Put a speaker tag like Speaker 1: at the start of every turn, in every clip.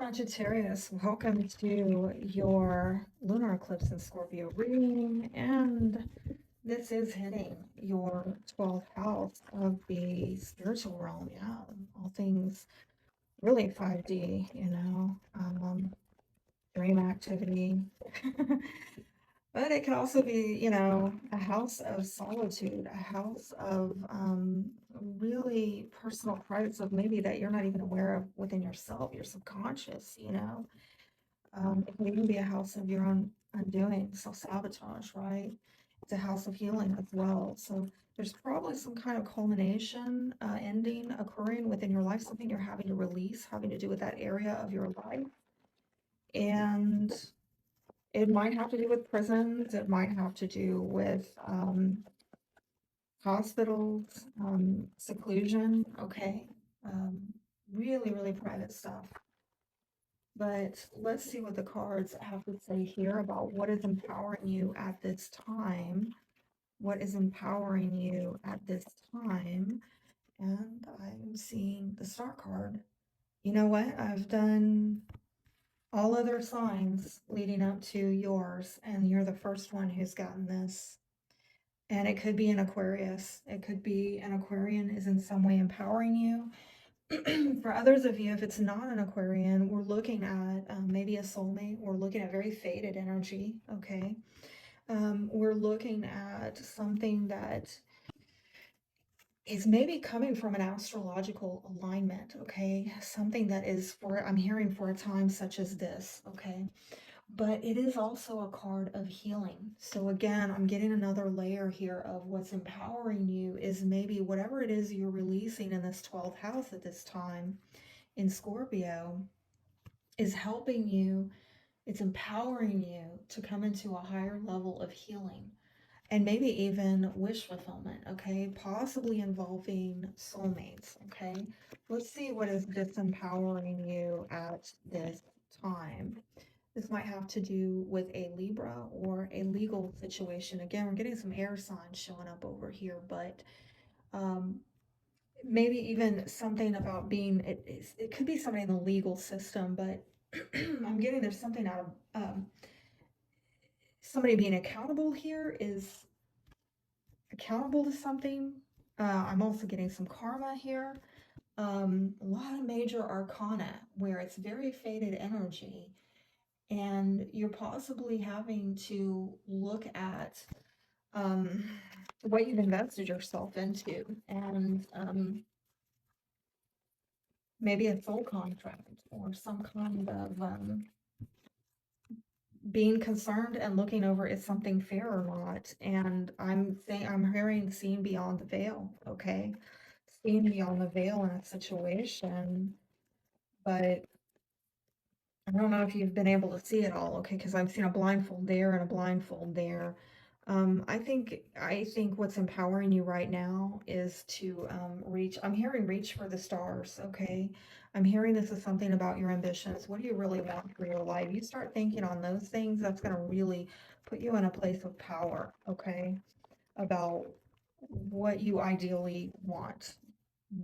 Speaker 1: Sagittarius, welcome to your lunar eclipse in Scorpio reading, and this is hitting your 12th house of the spiritual realm. Yeah, all things really 5D, dream activity. But it can also be, a house of solitude, a house of really personal private stuff, maybe that you're not even aware of within yourself, your subconscious. It can even be a house of your own undoing, self-sabotage, right? It's a house of healing as well. So there's probably some kind of culmination, ending occurring within your life, something you're having to release, having to do with that area of your life. And it might have to do with prisons, it might have to do with hospitals, seclusion, okay? Um, really, really private stuff. But let's see what the cards have to say here about what is empowering you at this time. What is empowering you at this time? And I'm seeing the Star card. You know what? I've done all other signs leading up to yours, and you're the first one who's gotten this. And it could be an Aquarius. It could be an Aquarian is in some way empowering you. For others of you, if it's not an Aquarian, we're looking at maybe a soulmate. We're looking at very faded energy, okay? We're looking at something that is maybe coming from an astrological alignment, okay? Something that is for, I'm hearing for a time such as this, okay? But it is also a card of healing. So again, I'm getting another layer here of what's empowering you is maybe whatever it is you're releasing in this 12th house at this time in Scorpio is helping you, it's empowering you to come into a higher level of healing and maybe even wish fulfillment, okay? Possibly involving soulmates, okay? Let's see what is disempowering you at this time. This might have to do with a Libra or a legal situation. Again, we're getting some air signs showing up over here, but um, maybe even something about being, it could be somebody in the legal system, but I'm getting there's something out of somebody being accountable here is accountable to something. I'm also getting some karma here. A lot of major arcana where it's very faded energy, and you're possibly having to look at um, what you've invested yourself into, and maybe a soul contract or some kind of being concerned and looking over is something fair or not. And I'm saying, I'm hearing seeing beyond the veil, okay? Seeing beyond the veil in a situation, but I don't know if you've been able to see it all, okay? Because I've seen a blindfold there and a blindfold there. I think what's empowering you right now is to reach. I'm hearing reach for the stars, okay? I'm hearing this is something about your ambitions. What do you really want for your life? You start thinking on those things, that's going to really put you in a place of power, okay? About what you ideally want.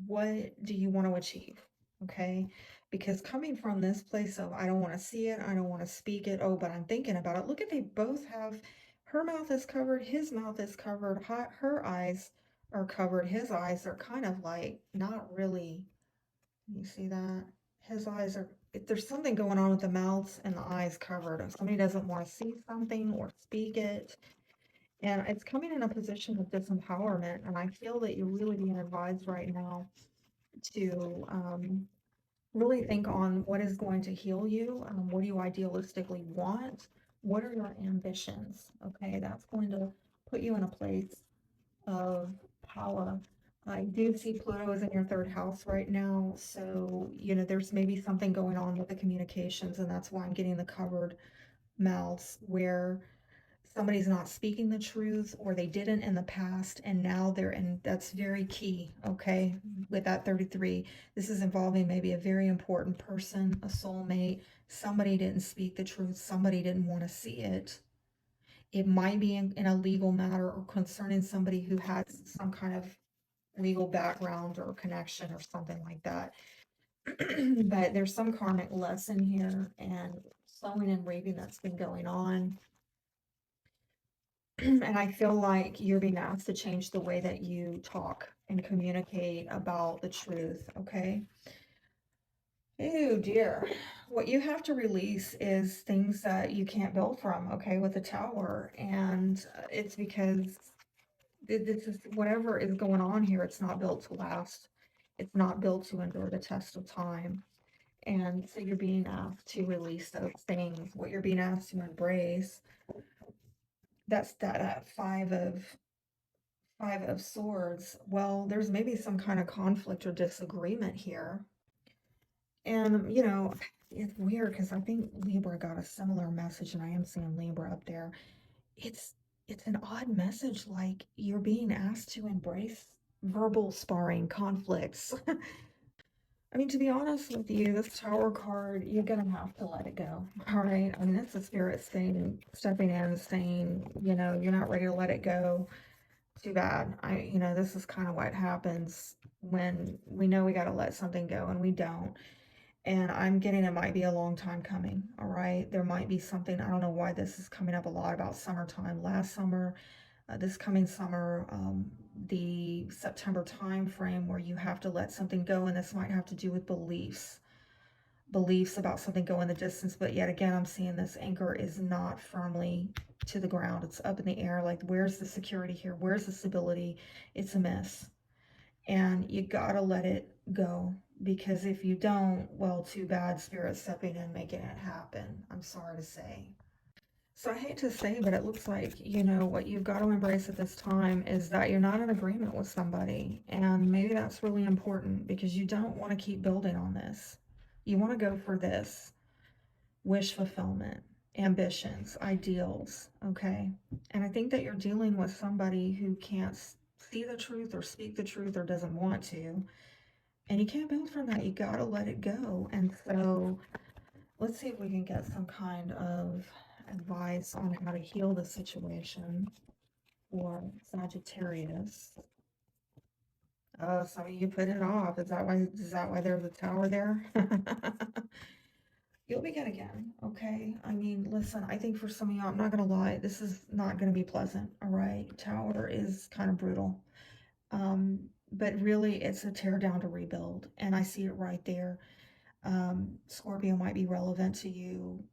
Speaker 1: What do you want to achieve? Okay. Because coming from this place of, I don't want to see it, I don't want to speak it, oh, but I'm thinking about it. Look at, they both have, her mouth is covered, his mouth is covered, her eyes are covered, his eyes are kind of like not really. You see that? His eyes are, there's something going on with the mouth and the eyes covered. If somebody doesn't want to see something or speak it, and it's coming in a position of disempowerment. And I feel that you're really being advised right now to really think on what is going to heal you. What do you idealistically want? What are your ambitions? Okay, that's going to put you in a place of power. I do see Pluto is in your third house right now. So, there's maybe something going on with the communications, and that's why I'm getting the covered mouths where somebody's not speaking the truth or they didn't in the past and now they're in. That's very key, okay? With that 33, this is involving maybe a very important person, a soulmate. Somebody didn't speak the truth, somebody didn't want to see it. It might be in a legal matter or concerning somebody who has some kind of legal background or connection or something like that. But there's some karmic lesson here and sowing and reaping that's been going on. And I feel like you're being asked to change the way that you talk and communicate about the truth, okay? Oh dear. What you have to release is things that you can't build from, okay, with the tower. And it's because this is whatever is going on here, it's not built to last. It's not built to endure the test of time. And so you're being asked to release those things. What you're being asked to embrace, that's that five of swords. Well, there's maybe some kind of conflict or disagreement here. And, it's weird because I think Libra got a similar message, and I am seeing Libra up there. It's it's an odd message, like you're being asked to embrace verbal sparring conflicts. I mean, to be honest with you, this Tower card, you're gonna have to let it go. All right. I mean, it's the spirit saying, stepping in, saying, you're not ready to let it go. Too bad. This is kind of what happens when we know we got to let something go and we don't. And I'm getting it might be a long time coming. All right. There might be something. I don't know why this is coming up a lot about summertime. Last summer, this coming summer, the September time frame where you have to let something go. And this might have to do with beliefs about something going the distance. But yet again, I'm seeing this anchor is not firmly to the ground. It's up in the air. Like, where's the security here? Where's the stability? It's a mess. And you gotta let it go, because if you don't, well, too bad, spirit stepping in, making it happen. I'm sorry to say. So I hate to say, but it looks like, what you've got to embrace at this time is that you're not in agreement with somebody. And maybe that's really important because you don't want to keep building on this. You want to go for this wish fulfillment, ambitions, ideals, okay? And I think that you're dealing with somebody who can't see the truth or speak the truth or doesn't want to. And you can't build from that. You got to let it go. And so let's see if we can get some kind of advice on how to heal the situation for Sagittarius. Oh, some of you put it off. Is that why there's a tower there? You'll be good again, okay? I mean, listen, I think for some of y'all, I'm not gonna lie, this is not gonna be pleasant, all right? Tower is kind of brutal. But really it's a tear down to rebuild, and I see it right there. Scorpio might be relevant to you.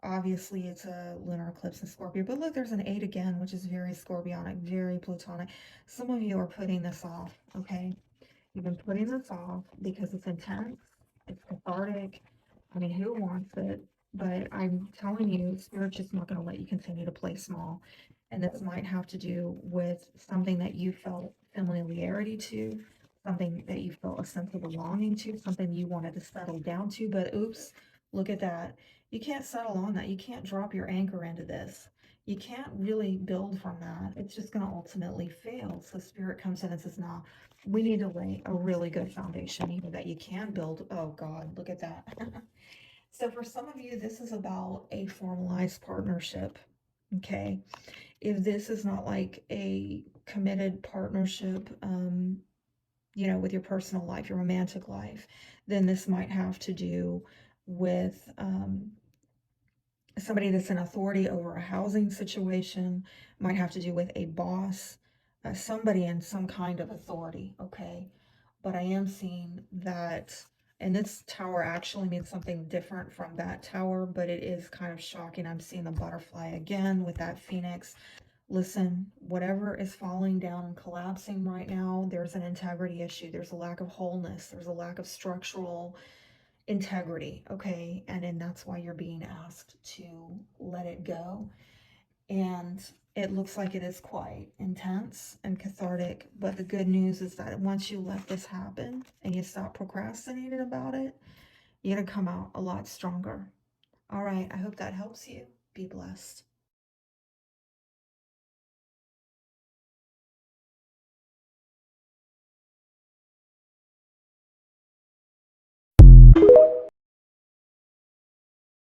Speaker 1: Obviously, it's a lunar eclipse in Scorpio, but look, there's an 8 again, which is very scorpionic, very plutonic. Some of you are putting this off, okay? You've been putting this off because it's intense, it's cathartic. I mean, who wants it? But I'm telling you, Spirit's just not going to let you continue to play small. And this might have to do with something that you felt familiarity to, something that you felt a sense of belonging to, something you wanted to settle down to. But oops, look at that. You can't settle on that. You can't drop your anchor into this. You can't really build from that. It's just going to ultimately fail. So Spirit comes in and says, "No, we need to lay a really good foundation here that you can build." Oh God, look at that. So for some of you, this is about a formalized partnership. Okay. If this is not like a committed partnership, with your personal life, your romantic life, then this might have to do with somebody that's in authority over a housing situation, might have to do with a boss, somebody in some kind of authority, okay? But I am seeing that, and this tower actually means something different from that tower, but it is kind of shocking. I'm seeing the butterfly again with that phoenix. Listen, whatever is falling down and collapsing right now, there's an integrity issue. There's a lack of wholeness. There's a lack of structural integrity, okay? And then that's why you're being asked to let it go. And it looks like it is quite intense and cathartic, but the good news is that once you let this happen and you stop procrastinating about it, you're gonna come out a lot stronger. All right, I hope that helps you. Be blessed.